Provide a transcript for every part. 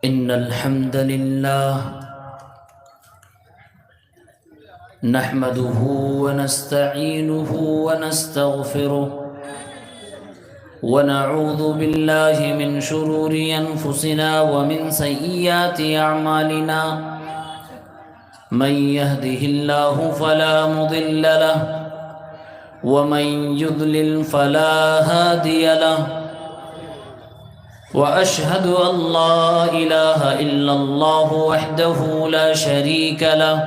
إن الحمد لله نحمده ونستعينه ونستغفره ونعوذ بالله من شرور أنفسنا ومن سيئات أعمالنا من يهده الله فلا مضل له ومن يضلل فلا هادي له وأشهد أن لا إله إلا الله وحده لا شريك له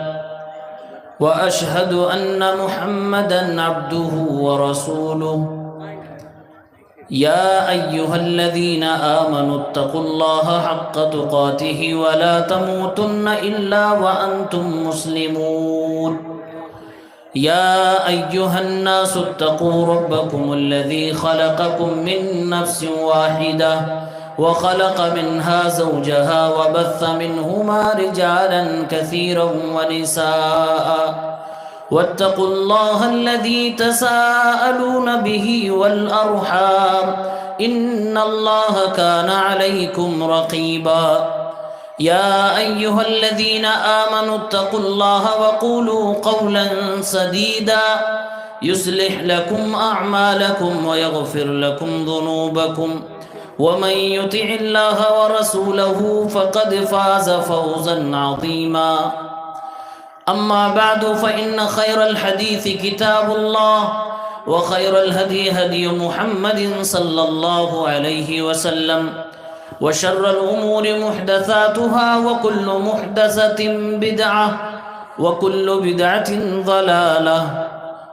وأشهد أن محمدًا عبده ورسوله يا أيها الذين آمنوا اتقوا الله حق تقاته ولا تموتن إلا وأنتم مسلمون يا أيها الناس اتقوا ربكم الذي خلقكم من نفس واحدة وخلق منها زوجها وبث منهما رجالا كثيرا ونساء واتقوا الله الذي تساءلون به والأرحام إن الله كان عليكم رقيبا يا أيها الذين آمنوا اتقوا الله وقولوا قولا سديدا يصلح لكم أعمالكم ويغفر لكم ذنوبكم ومن يطع الله ورسوله فقد فاز فوزا عظيما أما بعد فإن خير الحديث كتاب الله وخير الهدي هدي محمد صلى الله عليه وسلم وشر الأمور محدثاتها وكل محدثة بدعة وكل بدعة ضلالة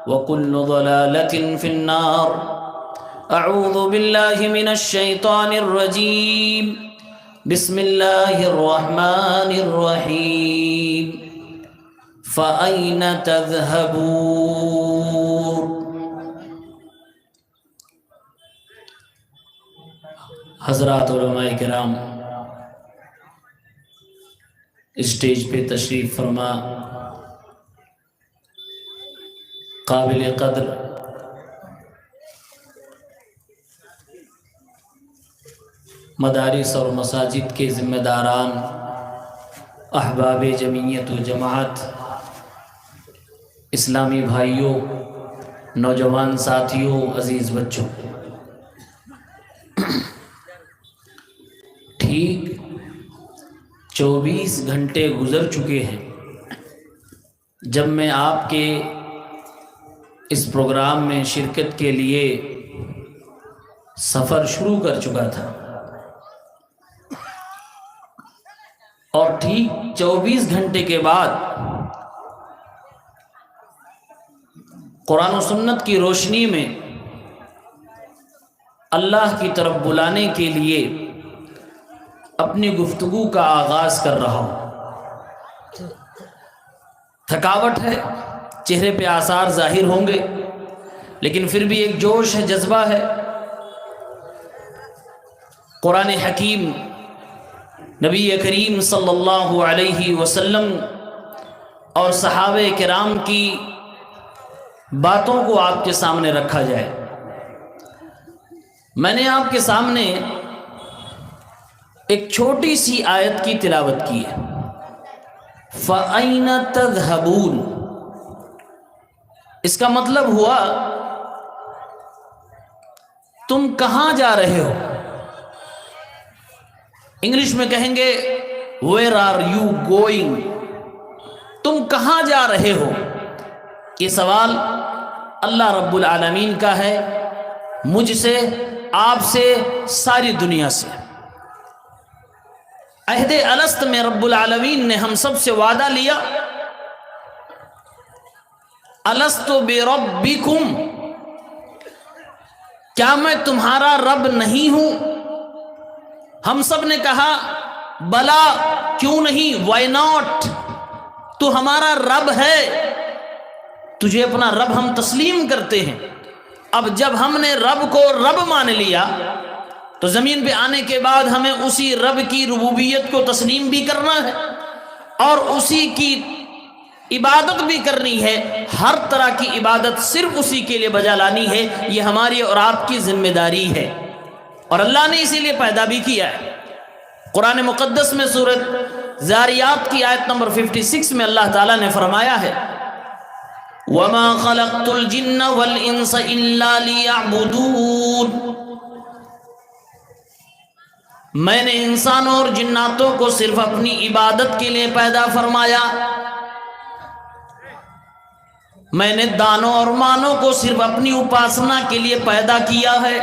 وكل ضلالة في النار أعوذ بالله من الشيطان الرجيم بسم الله الرحمن الرحيم فأين تذهبون حضرات علماء کرام، اسٹیج پہ تشریف فرما قابل قدر مدارس اور مساجد کے ذمہ داران، احباب جمعیت و جماعت، اسلامی بھائیوں، نوجوان ساتھیوں، عزیز بچوں، ٹھیک 24 گھنٹے گزر چکے ہیں جب میں آپ کے اس پروگرام میں شرکت کے لیے سفر شروع کر چکا تھا، اور ٹھیک 24 گھنٹے کے بعد قرآن و سنت کی روشنی میں اللہ کی طرف بلانے کے لیے اپنی گفتگو کا آغاز کر رہا ہوں۔ تھکاوٹ ہے، چہرے پہ آثار ظاہر ہوں گے، لیکن پھر بھی ایک جوش ہے، جذبہ ہے۔ قرآن حکیم، نبی کریم صلی اللہ علیہ وسلم اور صحابہ کرام کی باتوں کو آپ کے سامنے رکھا جائے۔ میں نے آپ کے سامنے ایک چھوٹی سی آیت کی تلاوت کی ہے، فَأَيْنَ تَذْهَبُونَ۔ اس کا مطلب ہوا تم کہاں جا رہے ہو؟ انگلش میں کہیں گے where are you going؟ تم کہاں جا رہے ہو؟ یہ سوال اللہ رب العالمین کا ہے، مجھ سے، آپ سے، ساری دنیا سے۔ عہد الست میں رب العالمین نے ہم سب سے وعدہ لیا، الست بربکم، کیا میں تمہارا رب نہیں ہوں؟ ہم سب نے کہا بلا، کیوں نہیں، وائی ناٹ، تو ہمارا رب ہے، تجھے اپنا رب ہم تسلیم کرتے ہیں۔ اب جب ہم نے رب کو رب مان لیا تو زمین پہ آنے کے بعد ہمیں اسی رب کی ربوبیت کو تسلیم بھی کرنا ہے اور اسی کی عبادت بھی کرنی ہے۔ ہر طرح کی عبادت صرف اسی کے لیے بجا لانی ہے، یہ ہماری اور آپ کی ذمہ داری ہے، اور اللہ نے اسی لیے پیدا بھی کیا ہے۔ قرآن مقدس میں سورۃ زاریات کی آیت نمبر 56 میں اللہ تعالیٰ نے فرمایا ہے وَمَا خَلَقْتُ الْجِنَّ وَالْإِنسَ إِلَّا لِيَعْبُدُونَ، میں نے انسانوں اور جناتوں کو صرف اپنی عبادت کے لیے پیدا فرمایا، میں نے دانوں اور مانوں کو صرف اپنی اپاسنا کے لیے پیدا کیا ہے۔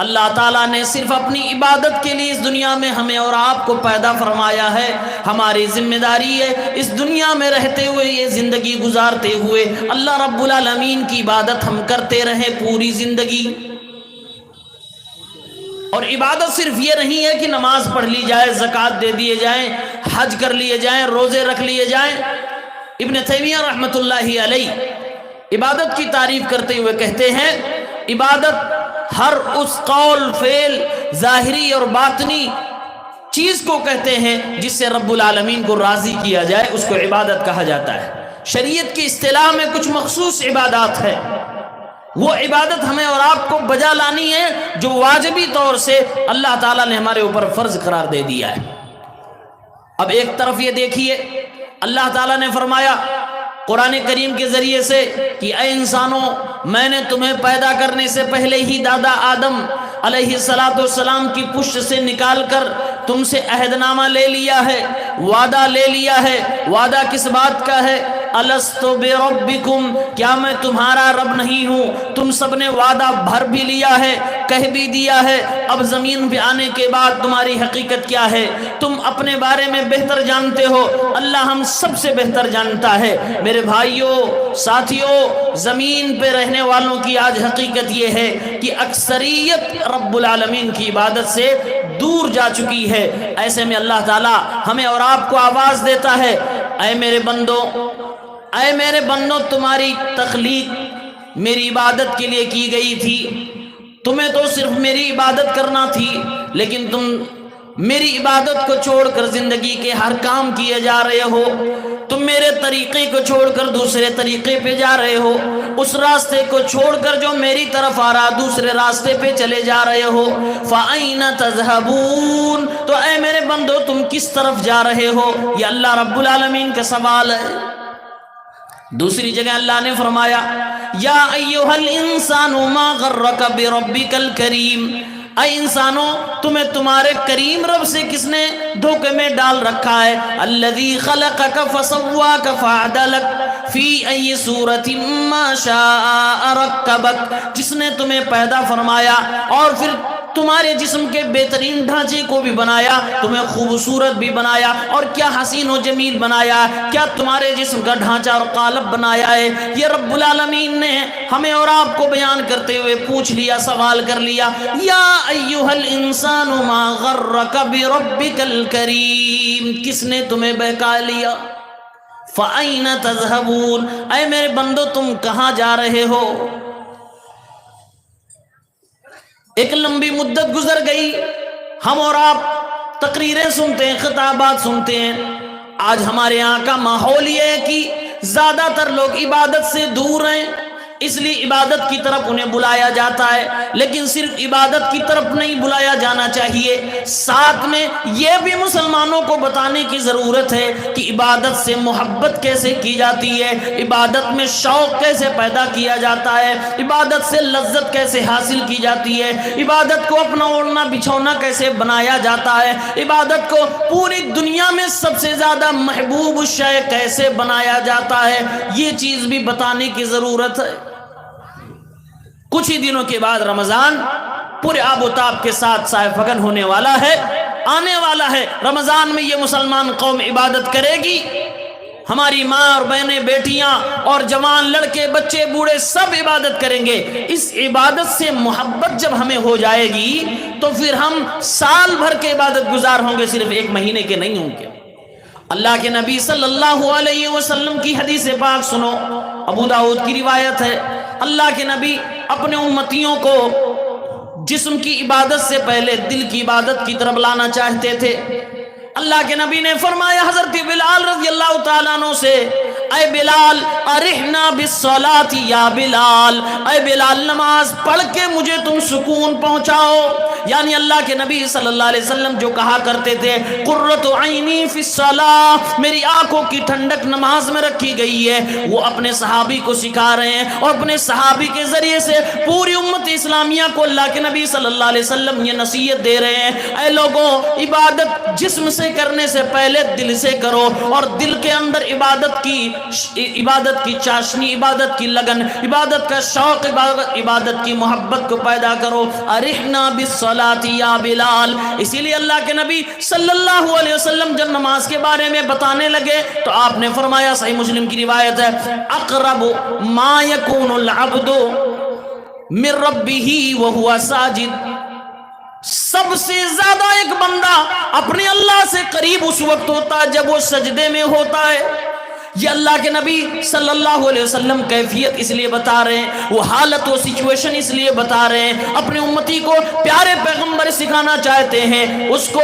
اللہ تعالیٰ نے صرف اپنی عبادت کے لیے اس دنیا میں ہمیں اور آپ کو پیدا فرمایا ہے۔ ہماری ذمہ داری ہے اس دنیا میں رہتے ہوئے، یہ زندگی گزارتے ہوئے اللہ رب العالمین کی عبادت ہم کرتے رہیں پوری زندگی۔ اور عبادت صرف یہ نہیں ہے کہ نماز پڑھ لی جائے، زکوٰۃ دے دیے جائیں، حج کر لیے جائیں، روزے رکھ لیے جائیں۔ ابن تیمیہ رحمۃ اللہ علیہ عبادت کی تعریف کرتے ہوئے کہتے ہیں عبادت ہر اس قول، فعل، ظاہری اور باطنی چیز کو کہتے ہیں جس سے رب العالمین کو راضی کیا جائے، اس کو عبادت کہا جاتا ہے۔ شریعت کی اصطلاح میں کچھ مخصوص عبادات ہیں، وہ عبادت ہمیں اور آپ کو بجا لانی ہے جو واجبی طور سے اللہ تعالیٰ نے ہمارے اوپر فرض قرار دے دیا ہے۔ اب ایک طرف یہ دیکھیے اللہ تعالیٰ نے فرمایا قرآن کریم کے ذریعے سے کہ اے انسانوں، میں نے تمہیں پیدا کرنے سے پہلے ہی دادا آدم علیہ السلام کی پشت سے نکال کر تم سے عہد نامہ لے لیا ہے، وعدہ لے لیا ہے۔ وعدہ کس بات کا ہے؟ الست بربکم، کیا میں تمہارا رب نہیں ہوں؟ تم سب نے وعدہ بھر بھی لیا ہے، کہہ بھی دیا ہے۔ اب زمین پہ آنے کے بعد تمہاری حقیقت کیا ہے؟ تم اپنے بارے میں بہتر جانتے ہو، اللہ ہم سب سے بہتر جانتا ہے۔ میرے بھائیوں، ساتھیوں، زمین پہ رہنے والوں کی آج حقیقت یہ ہے کہ اکثریت رب العالمین کی عبادت سے دور جا چکی ہے۔ ایسے میں اللہ تعالیٰ ہمیں اور آپ کو آواز دیتا ہے اے میرے بندو، اے میرے بندو، تمہاری تخلیق میری عبادت کے لیے کی گئی تھی، تمہیں تو صرف میری عبادت کرنا تھی، لیکن تم میری عبادت کو چھوڑ کر زندگی کے ہر کام کیے جا رہے ہو، تم میرے طریقے کو چھوڑ کر دوسرے طریقے پہ جا رہے ہو، اس راستے کو چھوڑ کر جو میری طرف آ رہا دوسرے راستے پہ چلے جا رہے ہو۔ فَأَيْنَ تَذْهَبُونَ، تو اے میرے بندو تم کس طرف جا رہے ہو؟ یہ اللہ رب العالمین کا سوال ہے۔ دوسری جگہ اللہ نے فرمایا یا ایھا الانسان ما غرک بربک الکریم، اے انسانوں تمہیں تمہارے کریم رب سے کس نے دھوکے میں ڈال رکھا ہے؟ الذی خلقک فسواک فعدلک فی ای صورت ما شاء رکبک، جس نے تمہیں پیدا فرمایا اور پھر تمہارے جسم کے بہترین ڈھانچے کو بھی بنایا، تمہیں خوبصورت بھی بنایا، اور کیا حسین و جمیل بنایا، کیا تمہارے جسم کا ڈھانچہ اور قالب بنایا ہے۔ یہ رب العالمین نے ہمیں اور آپ کو بیان کرتے ہوئے پوچھ لیا، سوال کر لیا یا ایھا الانسان ما غرک بربک الکریم، کس نے تمہیں بہکا لیا؟ فَأَيْنَ تَذْهَبُونَ، اے میرے بندو تم کہاں جا رہے ہو؟ ایک لمبی مدت گزر گئی، ہم اور آپ تقریریں سنتے ہیں، خطابات سنتے ہیں۔ آج ہمارے یہاں کا ماحول یہ ہے کہ زیادہ تر لوگ عبادت سے دور ہیں، اس لیے عبادت کی طرف انہیں بلایا جاتا ہے، لیکن صرف عبادت کی طرف نہیں بلایا جانا چاہیے، ساتھ میں یہ بھی مسلمانوں کو بتانے کی ضرورت ہے کہ عبادت سے محبت کیسے کی جاتی ہے، عبادت میں شوق کیسے پیدا کیا جاتا ہے، عبادت سے لذت کیسے حاصل کی جاتی ہے، عبادت کو اپنا اوڑھنا بچھونا کیسے بنایا جاتا ہے، عبادت کو پوری دنیا میں سب سے زیادہ محبوب شے کیسے بنایا جاتا ہے، یہ چیز بھی بتانے کی ضرورت ہے۔ کچھ ہی دنوں کے بعد رمضان پورے آب و تاب کے ساتھ سائے فگن ہونے والا ہے، آنے والا ہے۔ رمضان میں یہ مسلمان قوم عبادت کرے گی، ہماری ماں اور بہنیں، بیٹیاں اور جوان، لڑکے، بچے، بوڑھے سب عبادت کریں گے۔ اس عبادت سے محبت جب ہمیں ہو جائے گی تو پھر ہم سال بھر کے عبادت گزار ہوں گے، صرف ایک مہینے کے نہیں ہوں گے۔ اللہ کے نبی صلی اللہ علیہ وسلم کی حدیث پاک سنو، ابو داؤد کی روایت ہے، اللہ کے نبی اپنے امتیوں کو جسم کی عبادت سے پہلے دل کی عبادت کی طرف لانا چاہتے تھے۔ اللہ کے نبی نے فرمایا حضرت بلال رضی اللہ تعالیٰ عنہ سے، اے بلال ارحنا بالصلاۃ یا بلال، اے بلال نماز پڑھ کے مجھے تم سکون پہنچاؤ۔ یعنی اللہ کے نبی صلی اللہ علیہ وسلم جو کہا کرتے تھے قرۃ عینی فی الصلاۃ، میری آنکھوں کی ٹھنڈک نماز میں رکھی گئی ہے، وہ اپنے صحابی کو سکھا رہے ہیں، اور اپنے صحابی کے ذریعے سے پوری امت اسلامیہ کو اللہ کے نبی صلی اللہ علیہ وسلم یہ نصیحت دے رہے ہیں، اے لوگوں عبادت جسم سے کرنے سے پہلے دل سے کرو، اور دل کے اندر عبادت کی چاشنی، عبادت کی لگن، عبادت کا شوق، عبادت کی محبت کو پیدا کرو۔ ارحنا بالصلاۃ یا بلال۔ اسی لیے اللہ کے نبی صلی اللہ علیہ وسلم جب نماز کے بارے میں بتانے لگے تو آپ نے فرمایا، صحیح مسلم کی روایت ہے، اقرب ما یکون العبد من ربہ وہو ساجد، سب سے زیادہ ایک بندہ اپنے اللہ سے قریب اس وقت ہوتا ہے جب وہ سجدے میں ہوتا ہے۔ یہ اللہ کے نبی صلی اللہ علیہ وسلم کیفیت اس لیے بتا رہے ہیں، وہ حالت و سچویشن اس لیے بتا رہے ہیں، اپنے امتی کو پیارے پیغمبر سکھانا چاہتے ہیں، اس کو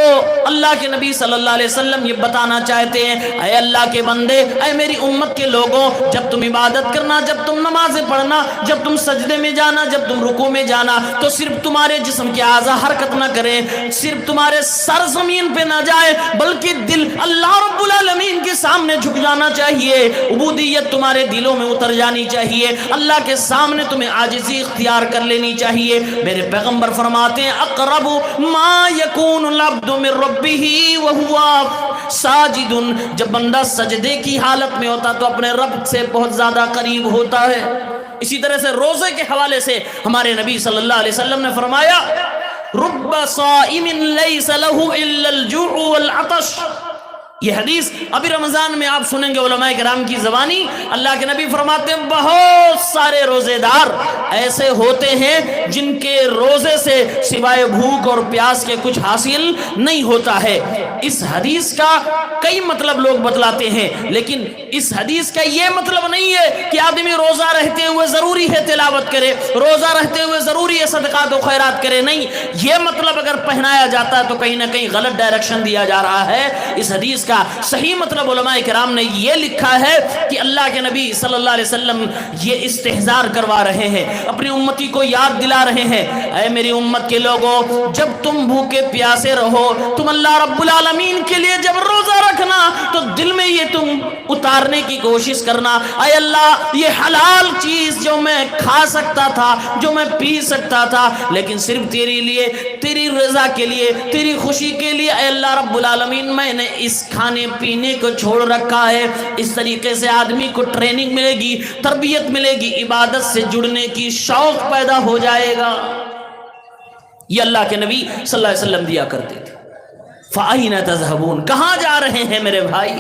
اللہ کے نبی صلی اللہ علیہ وسلم یہ بتانا چاہتے ہیں، اے اللہ کے بندے، اے میری امت کے لوگوں، جب تم عبادت کرنا، جب تم نمازیں پڑھنا، جب تم سجدے میں جانا، جب تم رکوع میں جانا، تو صرف تمہارے جسم کے اعضاء حرکت نہ کریں، صرف تمہارے سر زمین پہ نہ جائے، بلکہ دل اللہ رب العالمین کے سامنے جھک جانا چاہیے، عبودیت تمہارے دلوں میں اتر جانی چاہیے، اللہ کے سامنے تمہیں عاجزی اختیار کر لینی چاہیے۔ میرے پیغمبر فرماتے ہیں اقرب ما یکون العبد من ربہ وہو ساجد، جب بندہ سجدے کی حالت میں ہوتا تو اپنے رب سے بہت زیادہ قریب ہوتا ہے۔ اسی طرح سے روزے کے حوالے سے ہمارے نبی صلی اللہ علیہ وسلم نے فرمایا رب صائم لیس لہ الا الجوع والعطش۔ یہ حدیث ابھی رمضان میں آپ سنیں گے علماء کرام کی زبانی، اللہ کے نبی فرماتے ہیں بہت سارے روزے دار ایسے ہوتے ہیں جن کے روزے سے سوائے بھوک اور پیاس کے کچھ حاصل نہیں ہوتا ہے۔ اس حدیث کا کئی مطلب لوگ بتلاتے ہیں، لیکن اس حدیث کا یہ مطلب نہیں ہے کہ آدمی روزہ رہتے ہوئے ضروری ہے تلاوت کرے، روزہ رہتے ہوئے ضروری ہے صدقات و خیرات کرے، نہیں، یہ مطلب اگر پہنایا جاتا ہے تو کہیں نہ کہیں غلط ڈائریکشن دیا جا رہا ہے۔ اس حدیث کا صحیح مطلب علماء کرام نے یہ لکھا ہے کہ اللہ کے نبی صلی اللہ علیہ وسلم یہ استحضار کروا رہے ہیں، اپنی امتی کو یاد دلا رہے ہیں، اے میری امت کے لوگوں، جب تم بھوکے پیاسے رہو، تم اللہ رب العالمین کے لیے جب روزہ رکھنا تو دل میں یہ تم اتارنے کی کوشش کرنا، اے اللہ یہ حلال چیز جو میں کھا سکتا تھا، جو میں پی سکتا تھا، لیکن صرف تیرے لیے، تیری رضا کے لیے، تیری خوشی کے لیے، اے اللہ رب العالمین میں نے اس کھانے پینے کو چھوڑ رکھا ہے۔ اس طریقے سے آدمی کو ٹریننگ ملے گی، تربیت ملے گی، عبادت سے جڑنے کی شوق پیدا ہو جائے گا۔ یہ اللہ کے نبی صلی اللہ علیہ وسلم دیا کرتے تھے۔ فَأَيْنَ تَذْهَبُونَ، کہاں جا رہے ہیں میرے بھائی؟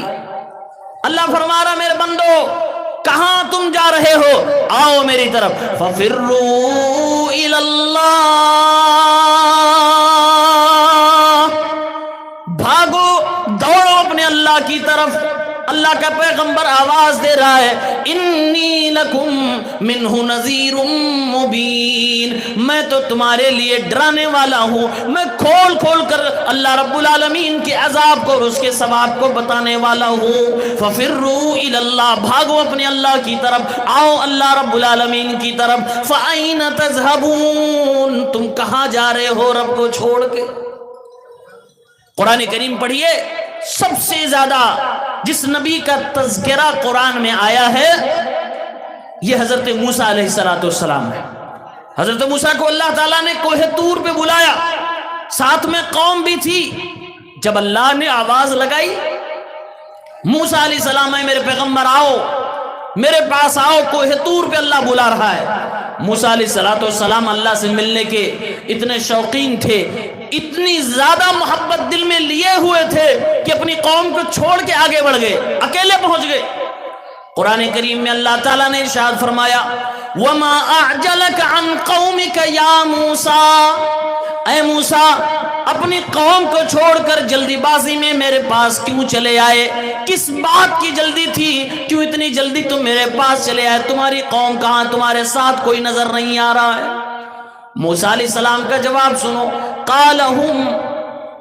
اللہ فرما رہا میرے بندو کہاں تم جا رہے ہو؟ آؤ میری طرف۔ فَفِرُّوا إِلَى اللَّهِ، بھاگو، دوڑو اپنے اللہ کی طرف۔ اللہ کا پیغمبر آواز دے رہا ہے انی لکم منہ نذیر مبین، میں تو تمہارے لیے ڈرانے والا ہوں، میں کھول کھول کر اللہ رب العالمین کے عذاب کو اور اس کے ثواب کو بتانے والا ہوں۔ ففروا الی اللہ، بھاگو اپنے اللہ کی طرف، آؤ اللہ رب العالمین کی طرف۔ فأین تذهبون، تم کہاں جا رہے ہو رب کو چھوڑ کے؟ قرآن کریم پڑھیے، سب سے زیادہ جس نبی کا تذکرہ قرآن میں آیا ہے یہ حضرت موسیٰ علیہ السلام ہے۔ حضرت موسیٰ کو اللہ تعالیٰ نے کوہ طور پہ بلایا، ساتھ میں قوم بھی تھی۔ جب اللہ نے آواز لگائی موسیٰ علیہ السلام ہے میرے پیغمبر آؤ، میرے پاس آؤ، کوہ طور پہ اللہ بلا رہا ہے۔ موسیٰ علیہ السلام اللہ سے ملنے کے اتنے شوقین تھے، اتنی زیادہ محبت دل میں لیے ہوئے تھے کہ اپنی قوم کو چھوڑ کے آگے بڑھ گئے، اکیلے پہنچ گئے۔ قرآن کریم میں اللہ تعالیٰ نے ارشاد فرمایا وَمَا أَعْجَلَكَ عَنْ قَوْمِكَ يَا مُوسَىٰ، اے موسیٰ اپنی قوم کو چھوڑ کر جلدی بازی میں میرے پاس کیوں چلے آئے؟ کس بات کی جلدی تھی؟ کیوں اتنی جلدی تم میرے پاس چلے آئے؟ تمہاری قوم کہاں؟ تمہارے ساتھ کوئی نظر نہیں آ رہا ہے۔ موسیٰ علیہ السلام کا جواب سنو، قَالَ هُمْ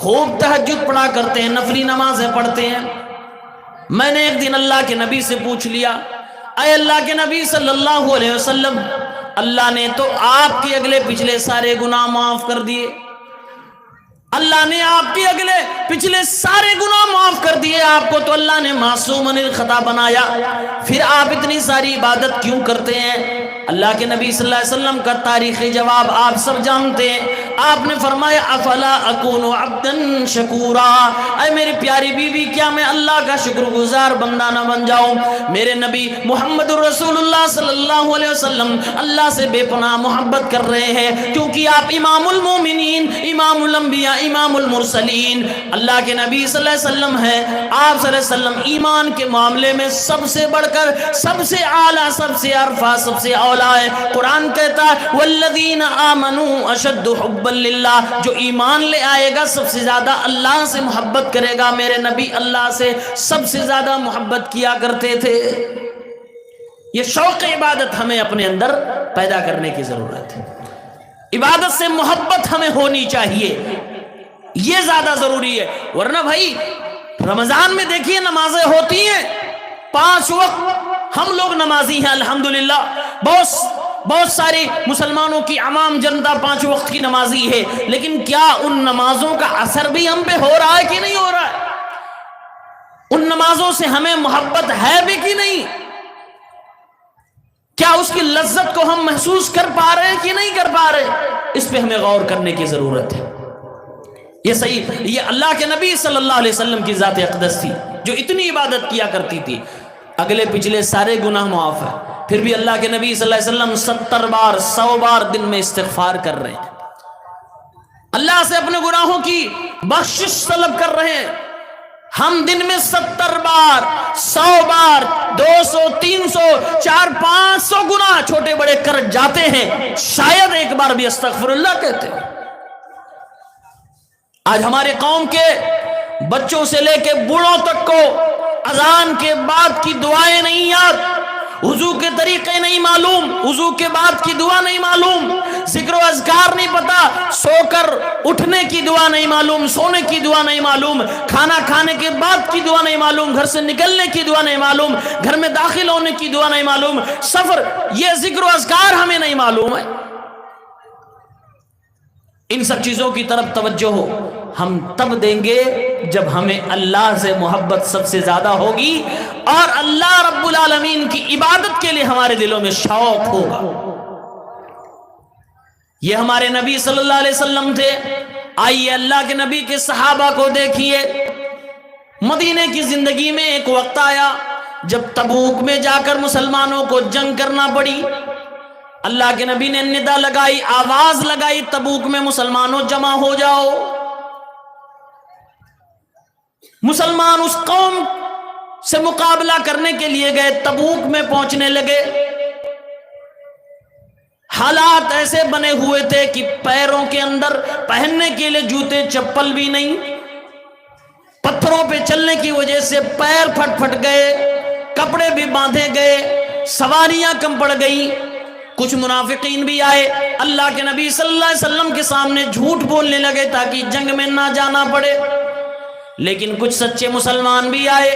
خوب تہجد پڑھا کرتے ہیں، نفلی نمازیں پڑھتے ہیں۔ میں نے ایک دن اللہ کے نبی سے پوچھ لیا، اے اللہ کے نبی صلی اللہ علیہ وسلم، اللہ نے تو آپ کے اگلے پچھلے سارے گناہ معاف کر دیے، اللہ نے آپ کے اگلے پچھلے سارے گناہ معاف کر دیے، آپ کو تو اللہ نے معصوم عن الخطا بنایا، پھر آپ اتنی ساری عبادت کیوں کرتے ہیں؟ اللہ کے نبی صلی اللہ علیہ وسلم کا تاریخی جواب آپ سب جانتے ہیں۔ آپ نے فرمایا افلا اکون عبدا شکورا، اے میری پیاری بیوی کیا میں اللہ کا شکر گزار بندہ نہ بن جاؤں؟ میرے نبی محمد رسول اللہ صلی اللہ علیہ وسلم اللہ سے بے پناہ محبت کر رہے ہیں، کیونکہ آپ امام المومنین، امام الانبیاء، امام المرسلین اللہ کے نبی صلی اللہ علیہ وسلم ہیں۔ آپ صلی اللہ علیہ وسلم ایمان کے معاملے میں سب سے بڑھ کر، سب سے اعلیٰ، سب سے عرفہ، سب سے اولا ہے۔ قرآن کہتا ہے والذین آمنوا اشد حبا للہ، جو ایمان لے آئے گا سب سے زیادہ اللہ سے محبت کرے گا۔ میرے نبی اللہ سے سب سے زیادہ محبت کیا کرتے تھے۔ یہ شوق عبادت ہمیں اپنے اندر پیدا کرنے کی ضرورت ہے، عبادت سے محبت ہمیں ہونی چاہیے، یہ زیادہ ضروری ہے۔ ورنہ بھائی رمضان میں دیکھیے نمازیں ہوتی ہیں 5 وقت، ہم لوگ نمازی ہیں الحمدللہ، بہت ساری مسلمانوں کی عوام جنتا 5 وقت کی نمازی ہے، لیکن کیا ان نمازوں کا اثر بھی ہم پہ ہو رہا ہے کہ نہیں ہو رہا ہے؟ ان نمازوں سے ہمیں محبت ہے بھی کہ نہیں؟ کیا اس کی لذت کو ہم محسوس کر پا رہے ہیں کہ نہیں کر پا رہے؟ اس پہ ہمیں غور کرنے کی ضرورت ہے۔ یہ صحیح، یہ اللہ کے نبی صلی اللہ علیہ وسلم کی ذات اقدس تھی جو اتنی عبادت کیا کرتی تھی، اگلے پچھلے سارے گناہ معاف ہے، پھر بھی اللہ کے نبی صلی اللہ علیہ وسلم 70 بار 100 بار دن میں استغفار کر رہے ہیں، اللہ سے اپنے گناہوں کی بخشش طلب کر رہے ہیں۔ ہم دن میں 70 بار 100 بار 200 300 400 500 گناہ چھوٹے بڑے کر جاتے ہیں، شاید ایک بار بھی استغفر اللہ کہتے ہیں۔ آج ہمارے قوم کے بچوں سے لے کے بوڑھوں تک کو اذان کے بعد کی دعائیں نہیں یاد، وضو کے طریقے نہیں معلوم، وضو کے بعد کی دعا نہیں معلوم، ذکر و اذکار نہیں پتا، سو کر اٹھنے کی دعا نہیں معلوم، سونے کی دعا نہیں معلوم، کھانا کھانے کے بعد کی دعا نہیں معلوم، گھر سے نکلنے کی دعا نہیں معلوم، گھر میں داخل ہونے کی دعا نہیں معلوم، سفر، یہ ذکر و اذکار ہمیں نہیں معلوم ہے۔ ان سب چیزوں کی طرف توجہ ہم تب دیں گے جب ہمیں اللہ سے محبت سب سے زیادہ ہوگی اور اللہ رب العالمین کی عبادت کے لیے ہمارے دلوں میں شوق ہوگا۔ یہ ہمارے نبی صلی اللہ علیہ وسلم تھے۔ آئیے اللہ کے نبی کے صحابہ کو دیکھیے، مدینے کی زندگی میں ایک وقت آیا جب تبوک میں جا کر مسلمانوں کو جنگ کرنا پڑی۔ اللہ کے نبی نے ندا لگائی، آواز لگائی، تبوک میں مسلمانوں جمع ہو جاؤ۔ مسلمان اس قوم سے مقابلہ کرنے کے لیے گئے، تبوک میں پہنچنے لگے۔ حالات ایسے بنے ہوئے تھے کہ پیروں کے اندر پہننے کے لیے جوتے چپل بھی نہیں، پتھروں پہ چلنے کی وجہ سے پیر پھٹ پھٹ گئے، کپڑے بھی باندھے گئے، سواریاں کم پڑ گئی۔ کچھ منافقین بھی آئے، اللہ کے نبی صلی اللہ علیہ وسلم کے سامنے جھوٹ بولنے لگے تاکہ جنگ میں نہ جانا پڑے۔ لیکن کچھ سچے مسلمان بھی آئے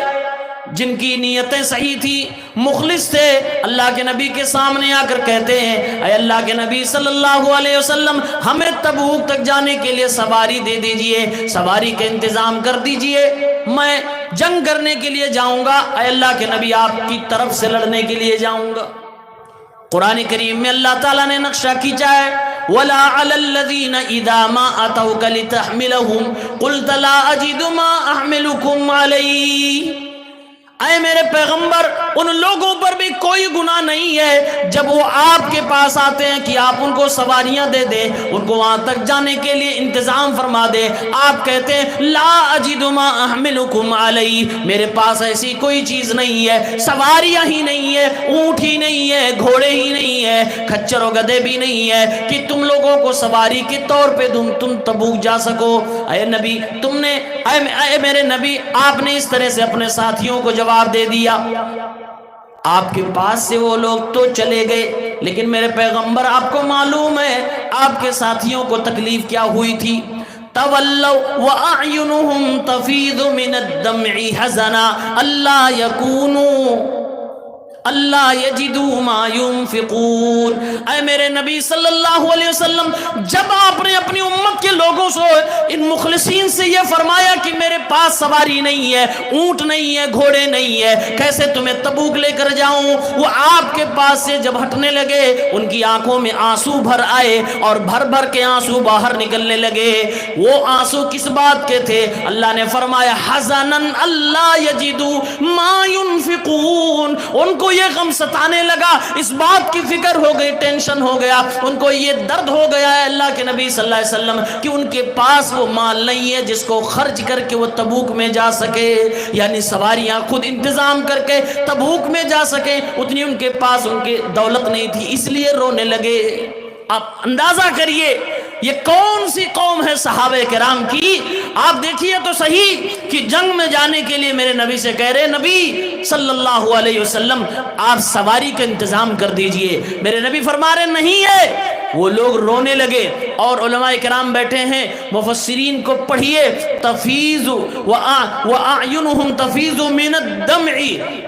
جن کی نیتیں صحیح تھی، مخلص تھے، اللہ کے نبی کے سامنے آ کر کہتے ہیں اے اللہ کے نبی صلی اللہ علیہ وسلم، ہمیں تبوک تک جانے کے لیے سواری دے دیجئے، سواری کا انتظام کر دیجئے، میں جنگ کرنے کے لیے جاؤں گا، اے اللہ کے نبی آپ کی طرف سے لڑنے کے لیے جاؤں گا۔ قرآن کریم میں اللہ تعالیٰ نے نقشہ کھینچا ہے وَلَا عَلَى الَّذِينَ إِذَا مَا أَتَوْكَ لِتَحْمِلَهُمْ قُلْتَ لَا أَجِدُ مَا أَحْمِلُكُمْ عَلَيْهِ، اے میرے پیغمبر ان لوگوں پر بھی کوئی گناہ نہیں ہے جب وہ آپ کے پاس آتے ہیں کہ آپ ان کو سواریاں دے دیں، ان کو وہاں تک جانے کے لیے انتظام فرما دیں، آپ کہتے ہیں لا اجد ما احملکم علی، میرے پاس ایسی کوئی چیز نہیں ہے، سواریاں ہی نہیں ہے، اونٹ ہی نہیں ہے، گھوڑے ہی نہیں ہے، کھچر و گدھے بھی نہیں ہے کہ تم لوگوں کو سواری کے طور پہ تم تبوک جا سکو۔ اے نبی تم نے اے میرے نبی آپ نے اس طرح سے اپنے ساتھیوں کو جواب دے دیا۔ آپ کے پاس سے وہ لوگ تو چلے گئے، لیکن میرے پیغمبر آپ کو معلوم ہے آپ کے ساتھیوں کو تکلیف کیا ہوئی تھی، تولوا واعینہم تفیض من الدمع حزنا اللہ یکونوا اللہ یجدوا ما ينفقون۔ اے میرے نبی صلی اللہ علیہ وسلم، جب آپ نے اپنی امت کے لوگوں سے، ان مخلصین سے یہ فرمایا کہ میرے پاس سواری نہیں ہے، اونٹ نہیں ہے، گھوڑے نہیں ہے، کیسے تمہیں تبوک لے کر جاؤں، وہ آپ کے پاس سے جب ہٹنے لگے ان کی آنکھوں میں آنسو بھر آئے اور بھر بھر کے آنسو باہر نکلنے لگے۔ وہ آنسو کس بات کے تھے؟ اللہ نے فرمایا حزنن اللہ یجدوا ما ينفقون، ان کو یہ غم ستانے لگا، اس بات کی فکر ہو گئی، ٹینشن ہو گیا، ان کو یہ درد ہو گیا ہے اللہ کے نبی صلی اللہ علیہ وسلم کہ ان کے پاس وہ مال نہیں ہے جس کو خرچ کر کے وہ تبوک میں جا سکے، یعنی سواریاں خود انتظام کر کے تبوک میں جا سکے، اتنی ان کے پاس ان کی دولت نہیں تھی، اس لیے رونے لگے۔ آپ اندازہ کریے یہ کون سی قوم ہے صحابہ کرام کی؟ آپ دیکھیے تو صحیح کہ جنگ میں جانے کے لیے میرے نبی سے کہہ رہے نبی صلی اللہ علیہ وسلم آپ سواری کا انتظام کر دیجئے، میرے نبی فرما رہے نہیں ہے۔ وہ لوگ رونے لگے اور علماء کرام بیٹھے ہیں، مفسرین کو پڑھیے، تفیض وَأَعْيُنُهُمْ تَفِيضُ مِنَ الدَّمْعِ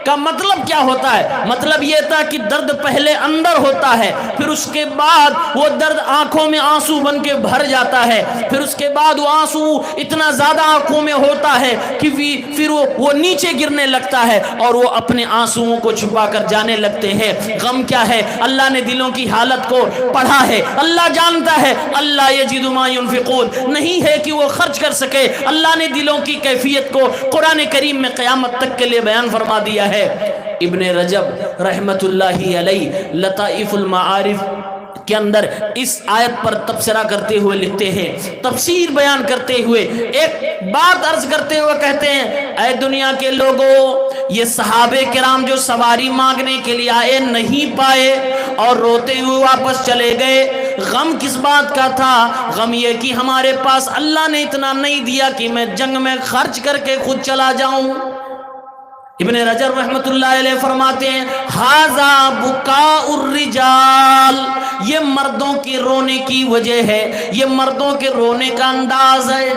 کا مطلب کیا ہوتا ہے؟ مطلب یہ تھا کہ درد پہلے اندر ہوتا ہے، پھر اس کے بعد وہ درد آنکھوں میں آنسو بن کے بھر جاتا ہے، پھر اس کے بعد وہ آنسو اتنا زیادہ آنکھوں میں ہوتا ہے کہ پھر وہ نیچے گرنے لگتا ہے اور وہ اپنے آنسوؤں کو چھپا کر جانے لگتے ہیں۔ غم کیا ہے؟ اللہ نے دلوں کی حالت کو پڑھا ہے، اللہ جانتا ہے۔ اللہ یجد ما ينفقون نہیں ہے کہ وہ خرچ کر سکے، اللہ نے دلوں کی کیفیت کو قرآن کریم میں قیامت تک کے لیے بیان فرما دیا ہے۔ ابن رجب رحمت اللہ علیہ لطائف المعارف کے اندر اس آیت پر تبصرہ کرتے ہوئے لکھتے ہیں، تفسیر بیان کرتے ہوئے ایک بات عرض کرتے ہوئے کہتے ہیں، اے دنیا کے لوگوں، یہ صحابہ کرام جو سواری مانگنے کے لیے آئے نہیں پائے اور روتے ہوئے واپس چلے گئے، غم کس بات کا تھا؟ غم یہ کہ ہمارے پاس اللہ نے اتنا نہیں دیا کہ میں جنگ میں خرچ کر کے خود چلا جاؤں۔ ابن رجب رحمت اللہ علیہ فرماتے ہیں ھذا بکاء الرجال، یہ مردوں کی رونے کی وجہ ہے، یہ مردوں کے رونے کا انداز ہے۔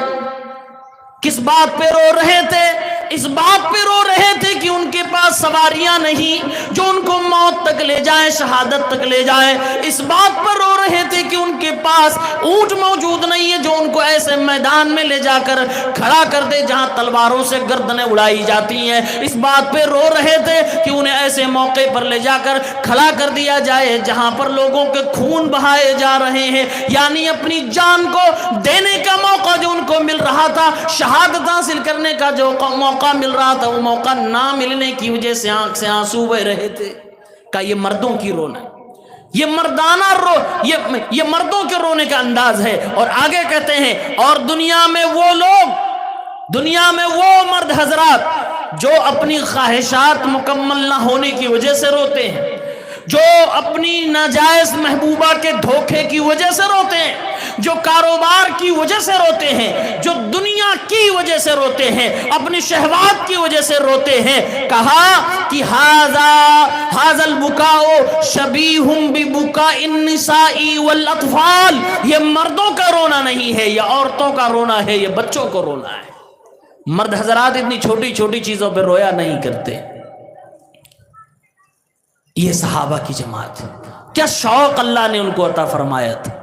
کس بات پہ رو رہے تھے؟ اس بات پہ رو رہے تھے کہ ان کے پاس سواریاں نہیں جو ان کو موت تک لے جائیں، شہادت تک لے جائیں۔ اس بات پر رو رہے تھے کہ ان کے پاس اونٹ موجود نہیں ہے جو ان کو ایسے میدان میں لے جا کر کھڑا کر دے جہاں تلواروں سے گردنیں اڑائی جاتی ہیں۔ اس بات پہ رو رہے تھے کہ انہیں ایسے موقع پر لے جا کر کھڑا کر دیا جائے جہاں پر لوگوں کے خون بہائے جا رہے ہیں، یعنی اپنی جان کو دینے کا موقع جو ان کو مل رہا تھا، شہادت حاصل کرنے کا جو موقع مل رہا تھا، وہ موقع نہ ملنے کی وجہ سے آنکھ سے آنسو بہ رہے تھے۔ کہ یہ مردوں کی رونا، یہ مردانہ یہ مردوں کے رونے کا انداز ہے۔ اور آگے کہتے ہیں اور دنیا میں وہ لوگ، دنیا میں وہ مرد حضرات جو اپنی خواہشات مکمل نہ ہونے کی وجہ سے روتے ہیں، جو اپنی ناجائز محبوبہ کے دھوکے کی وجہ سے روتے ہیں، جو کاروبار کی وجہ سے روتے ہیں، جو دنیا کی وجہ سے روتے ہیں، اپنی شہوات کی وجہ سے روتے ہیں، کہا کہ ھذا البکاء شبیہ ببکاء النساء والاطفال، یہ مردوں کا رونا نہیں ہے، یہ عورتوں کا رونا ہے، یہ بچوں کو رونا ہے۔ مرد حضرات اتنی چھوٹی چھوٹی چیزوں پہ رویا نہیں کرتے۔ یہ صحابہ کی جماعت، کیا شوق اللہ نے ان کو عطا فرمایا تھا۔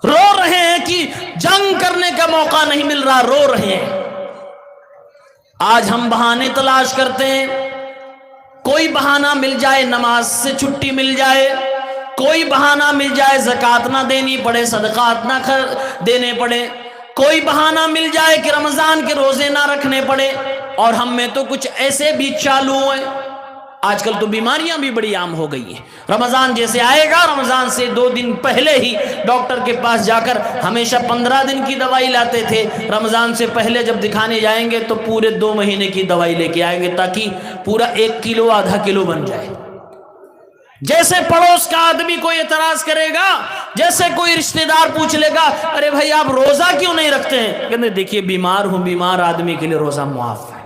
رو رہے ہیں کہ جنگ کرنے کا موقع نہیں مل رہا، رو رہے ہیں۔ آج ہم بہانے تلاش کرتے ہیں، کوئی بہانہ مل جائے نماز سے چھٹی مل جائے، کوئی بہانہ مل جائے زکوٰۃ نہ دینی پڑے، صدقات نہ دینے پڑے، کوئی بہانہ مل جائے کہ رمضان کے روزے نہ رکھنے پڑے۔ اور ہم میں تو کچھ ایسے بھی چالو ہیں، آج کل تو بیماریاں بھی بڑی عام ہو گئی ہیں۔ رمضان جیسے آئے گا، رمضان سے 2 دن پہلے ہی ڈاکٹر کے پاس جا کر ہمیشہ 15 دن کی دوائی لاتے تھے، رمضان سے پہلے جب دکھانے جائیں گے تو پورے 2 مہینے کی دوائی لے کے آئیں گے تاکہ پورا 1 کلو آدھا کلو بن جائے۔ جیسے پڑوس کا آدمی کوئی اعتراض کرے گا، جیسے کوئی رشتہ دار پوچھ لے گا ارے بھائی آپ روزہ کیوں نہیں رکھتے ہیں، کہتے دیکھیے بیمار ہوں، بیمار آدمی کے لیے روزہ معاف ہے۔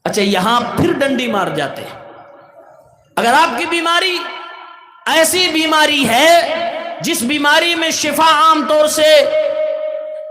اچھا یہاں پھر ڈنڈی مار جاتے ہیں۔ اگر آپ کی بیماری ایسی بیماری ہے جس بیماری میں شفا عام طور سے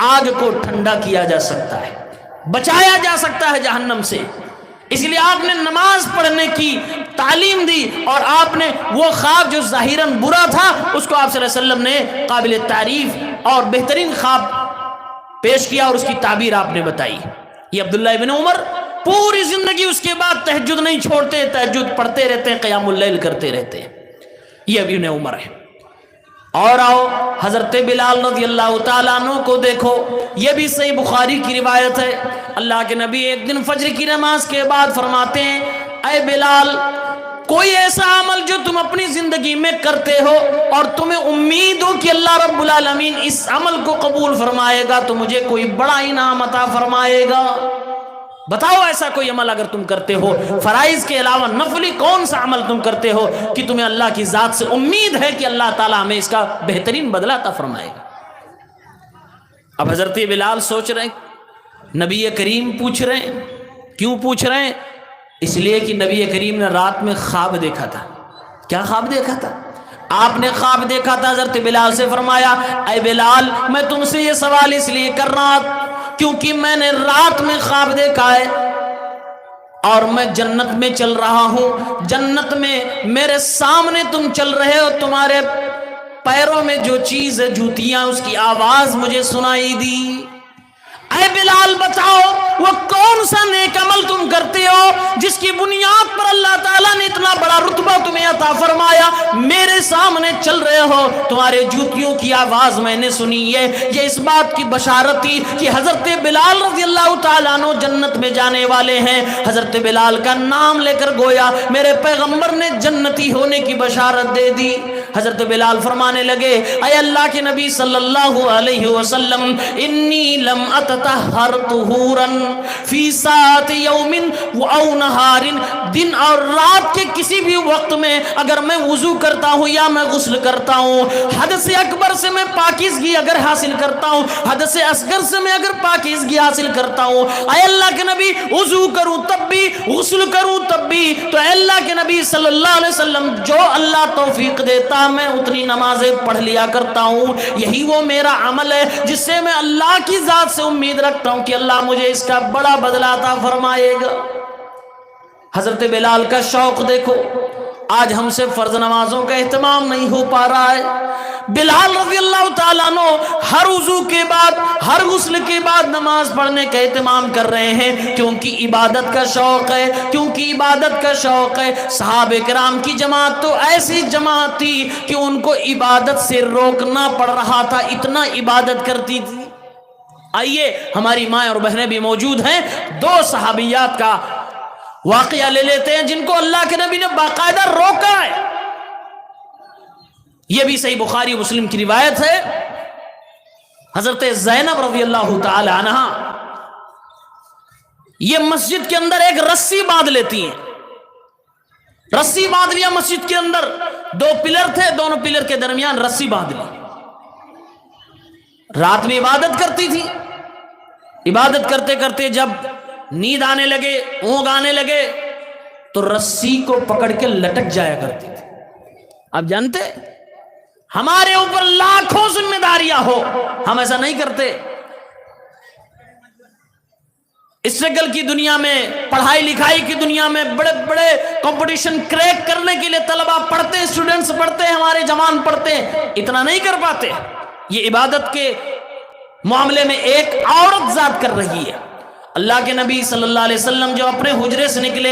آگ کو ٹھنڈا کیا جا سکتا ہے، بچایا جا سکتا ہے جہنم سے۔ اس لیے آپ نے نماز پڑھنے کی تعلیم دی، اور آپ نے وہ خواب جو ظاہراً برا تھا اس کو آپ صلی اللہ علیہ وسلم نے قابل تعریف اور بہترین خواب پیش کیا، اور اس کی تعبیر آپ نے بتائی۔ یہ عبداللہ ابن عمر پوری زندگی اس کے بعد تہجد نہیں چھوڑتے، تہجد پڑھتے رہتے، قیام اللیل کرتے رہتے۔ یہ ابن عمر ہے۔ اور آؤ حضرت بلال رضی اللہ تعالیٰ عنہ کو دیکھو، یہ بھی صحیح بخاری کی روایت ہے۔ اللہ کے نبی ایک دن فجر کی نماز کے بعد فرماتے ہیں، اے بلال، کوئی ایسا عمل جو تم اپنی زندگی میں کرتے ہو اور تمہیں امید ہو کہ اللہ رب العالمین اس عمل کو قبول فرمائے گا تو مجھے کوئی بڑا انعام عطا فرمائے گا، بتاؤ ایسا کوئی عمل اگر تم کرتے ہو، فرائض کے علاوہ نفلی کون سا عمل تم کرتے ہو کہ تمہیں اللہ کی ذات سے امید ہے کہ اللہ تعالیٰ ہمیں اس کا بہترین بدلہ عطا فرمائے گا۔ اب حضرت بلال سوچ رہے ہیں، نبی کریم پوچھ رہے ہیں۔ کیوں پوچھ رہے ہیں؟ اس لیے کہ نبی کریم نے رات میں خواب دیکھا تھا۔ کیا خواب دیکھا تھا؟ آپ نے خواب دیکھا تھا۔ حضرت بلال سے فرمایا، اے بلال، میں تم سے یہ سوال اس لیے کر رہا کیونکہ میں نے رات میں خواب دیکھا ہے اور میں جنت میں چل رہا ہوں، جنت میں میرے سامنے تم چل رہے ہو، تمہارے پیروں میں جو چیز ہے جوتیاں، اس کی آواز مجھے سنائی دی۔ اے بلال بتاؤ وہ کون سا نیک عمل تم کرتے ہو جس کی بنیاد پر اللہ تعالیٰ نے اتنا بڑا رتبہ تمہیں عطا فرمایا، میرے سامنے چل رہے ہو، تمہارے جوتیوں کی آواز میں نے سنی ہے۔ یہ اس بات کی بشارت تھی کہ حضرت بلال رضی اللہ تعالیٰ عنہ جنت میں جانے والے ہیں۔ حضرت بلال کا نام لے کر گویا میرے پیغمبر نے جنتی ہونے کی بشارت دے دی۔ حضرت بلال فرمانے لگے، اے اللہ کے نبی صلی اللہ علیہ وسلم، انی لم اتطہر طہورا فی ساعت یوم او نہار، دن اور رات کے کسی بھی وقت میں اگر میں وضو کرتا ہوں یا میں غسل کرتا ہوں، حدث اکبر سے میں پاکیزگی اگر حاصل کرتا ہوں، حدث اصغر سے میں اگر پاکیزگی حاصل کرتا ہوں، اے اللہ کے نبی وضو کروں تب بھی، غسل کروں تب بھی، تو اے اللہ کے نبی صلی اللہ علیہ وسلم جو اللہ توفیق دیتا میں اتنی نمازیں پڑھ لیا کرتا ہوں، یہی وہ میرا عمل ہے جس سے میں اللہ کی ذات سے امید رکھتا ہوں کہ اللہ مجھے اس کا بڑا بدلہ عطا فرمائے گا۔ حضرت بلال کا شوق دیکھو، آج ہم سے فرض نمازوں کا اہتمام نہیں ہو پا رہا ہے۔ بلال رضی اللہ تعالیٰ عنہ ہر وضو کے بعد، ہر غسل کے بعد نماز پڑھنے کا اہتمام کر رہے ہیں، کیونکہ عبادت کا شوق ہے، کیونکہ عبادت کا شوق ہے۔ صحابہ کرام کی جماعت تو ایسی جماعت تھی کہ ان کو عبادت سے روکنا پڑ رہا تھا، اتنا عبادت کرتی تھی۔ آئیے ہماری مائیں اور بہنیں بھی موجود ہیں، دو صحابیات کا واقعہ لے لیتے ہیں جن کو اللہ کے نبی نے باقاعدہ روکا ہے۔ یہ بھی صحیح بخاری مسلم کی روایت ہے۔ حضرت زینب رضی اللہ تعالی عنہا یہ مسجد کے اندر ایک رسی باندھ لیتی ہیں، رسی باندھ لیا مسجد کے اندر، دو پلر تھے، دونوں پلر کے درمیان رسی باندھ لی۔ رات میں عبادت کرتی تھی، عبادت کرتے کرتے جب نیند آنے لگے، اونگ آنے لگے تو رسی کو پکڑ کے لٹک جایا کرتی تھی۔ آپ جانتے ہمارے اوپر لاکھوں ذمہ داریاں ہو، ہم ایسا نہیں کرتے۔ اسٹرگل کی دنیا میں، پڑھائی لکھائی کی دنیا میں بڑے بڑے کمپٹیشن کریک کرنے کے لیے طلبہ پڑھتے ہیں، اسٹوڈنٹس پڑھتے ہیں، ہمارے جوان پڑھتے ہیں، اتنا نہیں کر پاتے۔ یہ عبادت کے معاملے میں ایک عورت ذات کر رہی ہے۔ اللہ کے نبی صلی اللہ علیہ وسلم جو اپنے حجرے سے نکلے،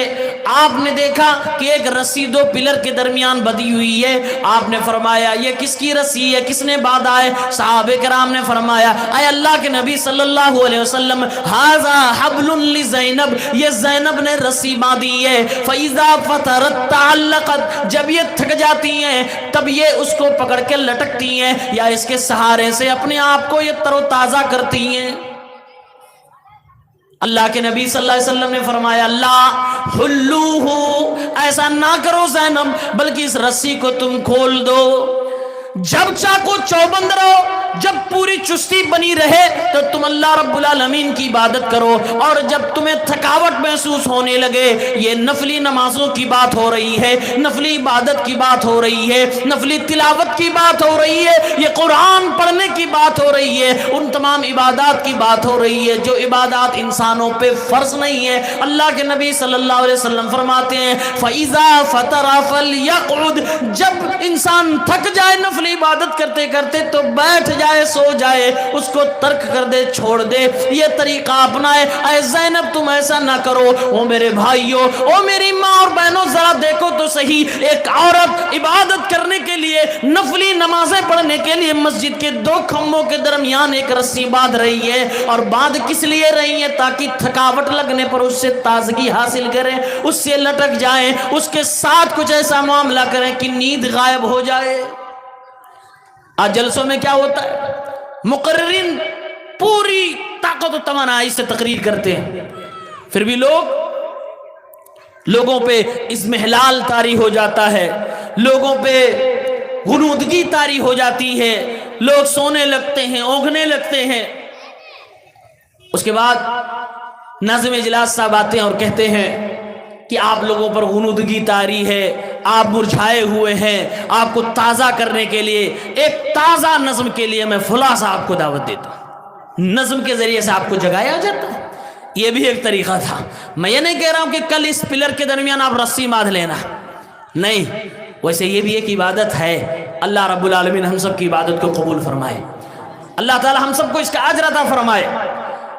آپ نے دیکھا کہ ایک رسی دو پلر کے درمیان بندھی ہوئی ہے۔ آپ نے فرمایا یہ کس کی رسی ہے، کس نے باندھا ہے؟ صحابہ کرام نے فرمایا اے اللہ کے نبی صلی اللہ علیہ وسلم، ھذا حبل لزینب، یہ زینب نے رسی باندھی ہے۔ فاذا فترت تعلقت، جب یہ تھک جاتی ہیں تب یہ اس کو پکڑ کے لٹکتی ہیں یا اس کے سہارے سے اپنے آپ کو یہ تر و تازہ کرتی ہیں۔ اللہ کے نبی صلی اللہ علیہ وسلم نے فرمایا لا حلوہ، ایسا نہ کرو زینب، بلکہ اس رسی کو تم کھول دو، جب چاہو چوبند رہو، جب پوری چستی بنی رہے تو تم اللہ رب العالمین کی عبادت کرو، اور جب تمہیں تھکاوٹ محسوس ہونے لگے، یہ نفلی نمازوں کی بات ہو رہی ہے، نفلی عبادت کی بات ہو رہی ہے، نفلی تلاوت کی بات ہو رہی ہے، یہ قرآن پڑھنے کی بات ہو رہی ہے، ان تمام عبادات کی بات ہو رہی ہے جو عبادات انسانوں پہ فرض نہیں ہے۔ اللہ کے نبی صلی اللہ علیہ وسلم فرماتے ہیں فَإِذَا فَتَرَ فَلْيَقْعُدْ، جب انسان تھک جائے نفلی عبادت کرتے کرتے تو بیٹھ جائے، سو جائے، اس کو ترک کر دے، چھوڑ دے، یہ طریقہ اپنائے۔ اے زینب تم ایسا نہ کرو۔ او میرے بھائیوں، او میری ماں اور بہنوں، ذرا دیکھو تو صحیح، ایک عورت عبادت کرنے کے لیے، نفلی نمازیں پڑھنے کے لیے مسجد کے دو کھمبوں کے درمیان ایک رسی باندھ رہی ہے، اور باندھ کس لیے رہی ہے؟ تاکہ تھکاوٹ لگنے پر اس سے تازگی حاصل کریں، اس سے لٹک جائیں، اس کے ساتھ کچھ ایسا معاملہ کریں کہ نیند غائب ہو جائے۔ آج جلسوں میں کیا ہوتا ہے؟ مقررین پوری طاقت و توانائی سے تقریر کرتے ہیں، پھر بھی لوگوں پہ اضمحلال طاری ہو جاتا ہے، لوگوں پہ غنودگی طاری ہو جاتی ہے، لوگ سونے لگتے ہیں، اونگنے لگتے ہیں۔ اس کے بعد ناظم اجلاس صاحب آتے ہیں اور کہتے ہیں کہ آپ لوگوں پر غنودگی طاری ہے، آپ مرجھائے ہوئے ہیں، آپ کو تازہ کرنے کے لیے، ایک تازہ نظم کے لیے میں فلاں صاحب کو دعوت دیتا ہوں۔ نظم کے ذریعے سے آپ کو جگایا جاتا ہے، یہ بھی ایک طریقہ تھا۔ میں یہ نہیں کہہ رہا ہوں کہ کل اس پلر کے درمیان آپ رسی باندھ لینا، نہیں، ویسے یہ بھی ایک عبادت ہے۔ اللہ رب العالمین ہم سب کی عبادت کو قبول فرمائے، اللہ تعالی ہم سب کو اس کا اجر عطا فرمائے۔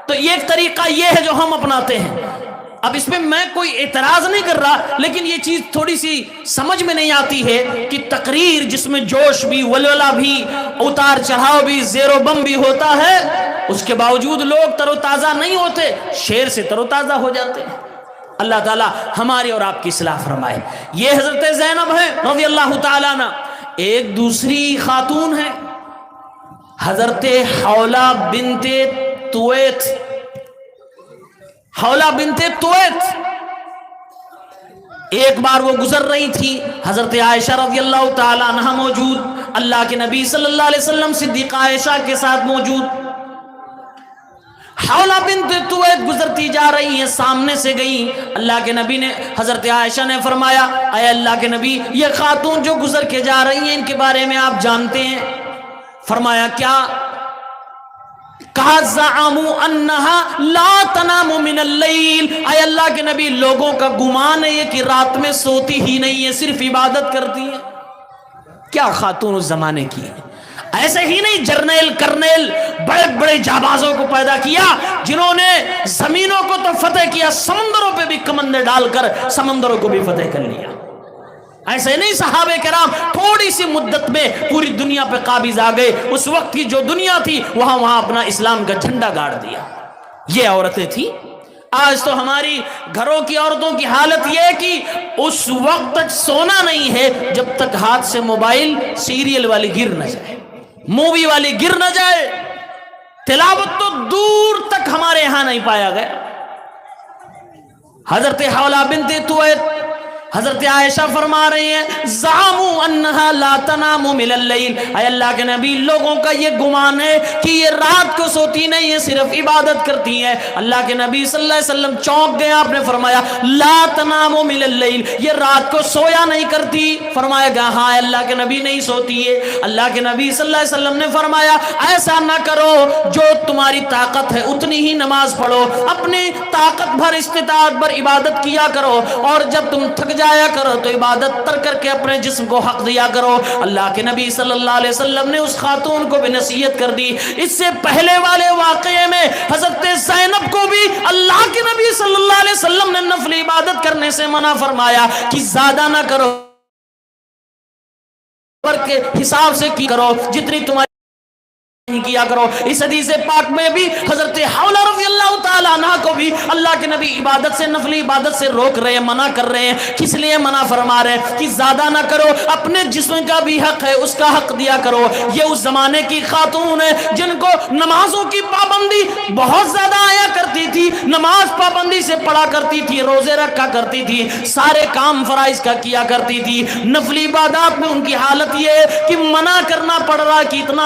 تو یہ ایک طریقہ یہ ہے جو ہم اپناتے ہیں۔ اب اس میں میں کوئی اعتراض نہیں کر رہا، لیکن یہ چیز تھوڑی سی سمجھ میں نہیں آتی ہے کہ تقریر جس میں جوش بھی، ولولہ بھی، اتار چڑھاؤ بھی، زیر و بم بھی ہوتا ہے، اس کے باوجود لوگ تر و تازہ نہیں ہوتے، شیر سے تر و تازہ ہو جاتے ہیں۔ اللہ تعالی ہماری اور آپ کی اصلاح فرمائے۔ یہ حضرت زینب ہے رضی اللہ تعالیٰ عنہ۔ ایک دوسری خاتون ہے حضرت حولہ بنت تویت۔ حولہ بنت تویت ایک بار وہ گزر رہی تھی، حضرت عائشہ رضی اللہ تعالیٰ عنہ موجود، اللہ کے نبی صلی اللہ علیہ وسلم صدیقہ عائشہ کے ساتھ موجود۔ حولہ بنت تویت گزرتی جا رہی ہیں، سامنے سے گئی، اللہ کے نبی نے، حضرت عائشہ نے فرمایا اے اللہ کے نبی، یہ خاتون جو گزر کے جا رہی ہیں ان کے بارے میں آپ جانتے ہیں؟ فرمایا کیا؟ کہا زعموا انہا لا تنام من اللیل، اے اللہ کے نبی لوگوں کا گمان ہے یہ کہ رات میں سوتی ہی نہیں ہے، صرف عبادت کرتی ہے۔ کیا خاتون اس زمانے کی ہے! ایسے ہی نہیں، جرنیل کرنیل بڑے بڑے جابازوں کو پیدا کیا جنہوں نے زمینوں کو تو فتح کیا، سمندروں پہ بھی کمندے ڈال کر سمندروں کو بھی فتح کر لیا۔ ایسے نہیں، صحابہ کرام تھوڑی سی مدت میں پوری دنیا پہ قابض آ گئے، اس وقت کی جو دنیا تھی وہاں اپنا اسلام کا جھنڈا گاڑ دیا۔ یہ عورتیں تھیں۔ آج تو ہماری گھروں کی عورتوں کی حالت یہ ہے کہ اس وقت تک سونا نہیں ہے جب تک ہاتھ سے موبائل سیریل والی گر نہ جائے، مووی والی گر نہ جائے۔ تلاوت تو دور تک ہمارے یہاں نہیں پایا گیا۔ حضرت حولہ بنت تویت، حضرت عائشہ فرما رہی ہیں زعموا انہا لا تنام من اللیل، اے اللہ کے نبی لوگوں کا یہ گمان ہے کہ یہ رات کو سوتی نہیں ہے، صرف عبادت کرتی ہیں۔ اللہ کے نبی صلی اللہ علیہ وسلم چونک گئے، آپ نے فرمایا لا تنام من اللیل، یہ رات کو سویا نہیں کرتی؟ فرمایا گیا ہاں اللہ کے نبی نہیں سوتی ہے۔ اللہ کے نبی صلی اللہ علیہ وسلم نے فرمایا ایسا نہ کرو، جو تمہاری طاقت ہے اتنی ہی نماز پڑھو، اپنی طاقت بھر استطاعت بھر عبادت کیا کرو، اور جب تم تھک جایا کرو تو عبادت تر کر کے اپنے جسم کو حق دیا کرو۔ اللہ کے نبی صلی اللہ علیہ وسلم نے اس خاتون کو بھی نصیحت کر دی۔ اس سے پہلے والے واقعے میں حضرت زینب کو بھی اللہ کے نبی صلی اللہ علیہ وسلم نے نفل عبادت کرنے سے منع فرمایا کہ زیادہ نہ کرو، پر کے حساب سے کی کرو، جتنی تمہاری کیا کرو۔ اس حدیث پاک میں بھی حضرت حولہ رضی اللہ تعالیٰ عنہ کو بھی اللہ کے نبی عبادت سے، نفلی عبادت سے روک رہے ہیں، منع کر رہے ہیں۔ کس لیے منع فرما رہے ہیں؟ کہ زیادہ نہ کرو، اپنے جسم کا بھی حق ہے اس کا حق دیا کرو۔ یہ اس زمانے کی خاتون ہے جن کو نمازوں کی پابندی بہت زیادہ آیا کرتی تھی، نماز پابندی سے پڑھا کرتی تھی، روزے رکھا کرتی تھی، سارے کام فرائض کا کیا کرتی تھی۔ نفلی عبادات میں ان کی حالت یہ ہے کہ منع کرنا پڑ رہا کہ اتنا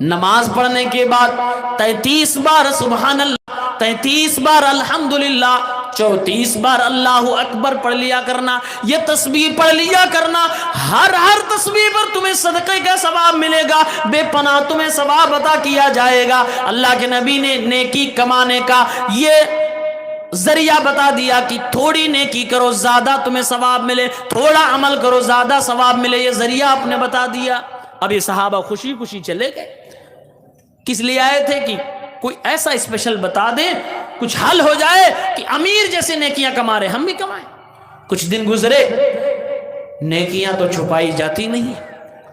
نماز پڑھنے کے بعد 33 بار سبحان اللہ، 33 بار الحمدللہ، 34 بار اللہ اکبر پڑھ لیا کرنا، یہ تسبیح پڑھ لیا کرنا۔ ہر تسبیح پر تمہیں صدقے کا ثواب ملے گا، بے پناہ تمہیں ثواب عطا کیا جائے گا۔ اللہ کے نبی نے نیکی کمانے کا یہ ذریعہ بتا دیا کہ تھوڑی نیکی کرو زیادہ تمہیں ثواب ملے، تھوڑا عمل کرو زیادہ ثواب ملے، یہ ذریعہ آپ نے بتا دیا۔ اب یہ صحابہ خوشی خوشی چلے گئے۔ کس لیے آئے تھے؟ کہ کوئی ایسا اسپیشل بتا دیں، کچھ حل ہو جائے کہ امیر جیسے نیکیاں کما رہے ہم بھی کمائیں۔ کچھ دن گزرے، نیکیاں تو چھپائی جاتی نہیں،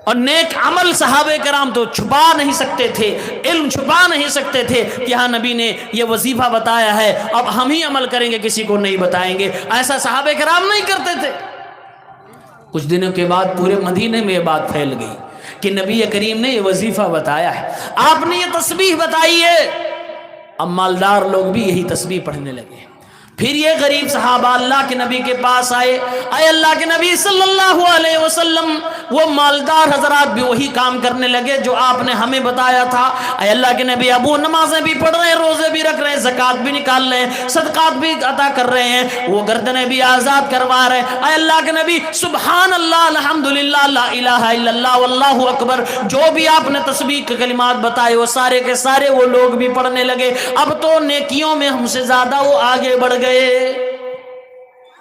اور نیک عمل صحابہ کرام تو چھپا نہیں سکتے تھے، علم چھپا نہیں سکتے تھے کہ ہاں نبی نے یہ وظیفہ بتایا ہے، اب ہم ہی عمل کریں گے، کسی کو نہیں بتائیں گے۔ ایسا صحابہ کرام نہیں کرتے تھے۔ کچھ دنوں کے بعد پورے مدینے میں یہ بات پھیل گئی کہ نبی کریم نے یہ وظیفہ بتایا ہے، آپ نے یہ تسبیح بتائی ہے۔ اب مالدار لوگ بھی یہی تسبیح پڑھنے لگے۔ پھر یہ غریب صحابہ اللہ کے نبی کے پاس آئے، اے اللہ کے نبی صلی اللہ علیہ وسلم، وہ مالدار حضرات بھی وہی کام کرنے لگے جو آپ نے ہمیں بتایا تھا۔ اے اللہ کے نبی، اب وہ نمازیں بھی پڑھ رہے ہیں، روزے بھی رکھ رہے ہیں، زکوٰۃ بھی نکال رہے ہیں، صدقات بھی عطا کر رہے ہیں، وہ گردنیں بھی آزاد کروا رہے ہیں۔ اے اللہ کے نبی، سبحان اللہ، الحمدللہ، لا الہ الا اللہ، واللہ اکبر، جو بھی آپ نے تسبیح کے کلمات بتائے وہ سارے کے سارے وہ لوگ بھی پڑھنے لگے۔ اب تو نیکیوں میں ہم سے زیادہ وہ آگے بڑھ گئے۔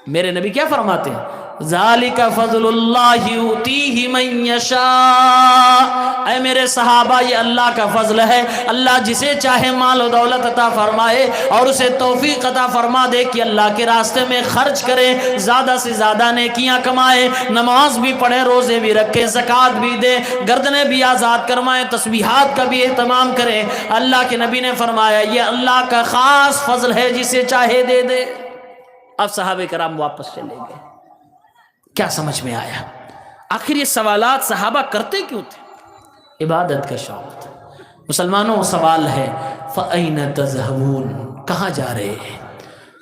میرے نبی کیا فرماتے ہیں؟ ذالک فضل اللہ یؤتیہ من یشاء، اے میرے صحابہ، یہ اللہ کا فضل ہے، اللہ جسے چاہے مال و دولت عطا فرمائے اور اسے توفیق عطا فرما دے کہ اللہ کے راستے میں خرچ کرے، زیادہ سے زیادہ نیکیاں کمائے، نماز بھی پڑھے، روزے بھی رکھے، زکوٰۃ بھی دے، گردنیں بھی آزاد کرمائے، تسبیحات کا بھی اہتمام کرے۔ اللہ کے نبی نے فرمایا یہ اللہ کا خاص فضل ہے، جسے چاہے دے دے۔ اب صحابہ کرام واپس چلے گئے۔ کیا سمجھ میں آیا؟ آخر یہ سوالات صحابہ کرتے کیوں تھے؟ عبادت کا شوق تھا۔ مسلمانوں، سوال ہے فَأَيْنَ تَذْهَبُونَ، کہاں جا رہے ہیں؟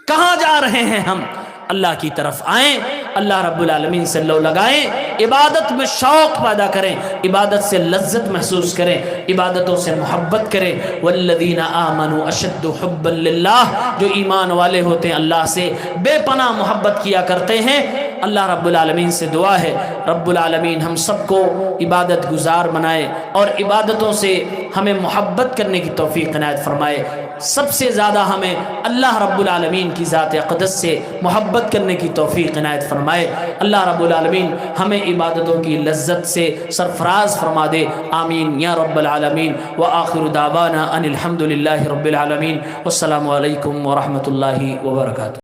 کہاں جا رہے ہیں ہم؟ اللہ کی طرف آئیں، اللہ رب العالمین سے لو لگائیں، عبادت میں شوق پیدا کریں، عبادت سے لذت محسوس کریں، عبادتوں سے محبت کریں۔ والذین آمنوا اشد حبا للہ، جو ایمان والے ہوتے ہیں اللہ سے بے پناہ محبت کیا کرتے ہیں۔ اللہ رب العالمین سے دعا ہے رب العالمین ہم سب کو عبادت گزار بنائے اور عبادتوں سے ہمیں محبت کرنے کی توفیق عنایت فرمائے۔ سب سے زیادہ ہمیں اللہ رب العالمین کی ذات اقدس سے محبت کرنے کی توفیق عنایت فرمائے۔ اللہ رب العالمین ہمیں عبادتوں کی لذت سے سرفراز فرما دے، آمین یا رب العالمین۔ وآخر دعوانا ان الحمد للہ رب العالمین، والسلام علیکم ورحمۃ اللہ وبرکاتہ۔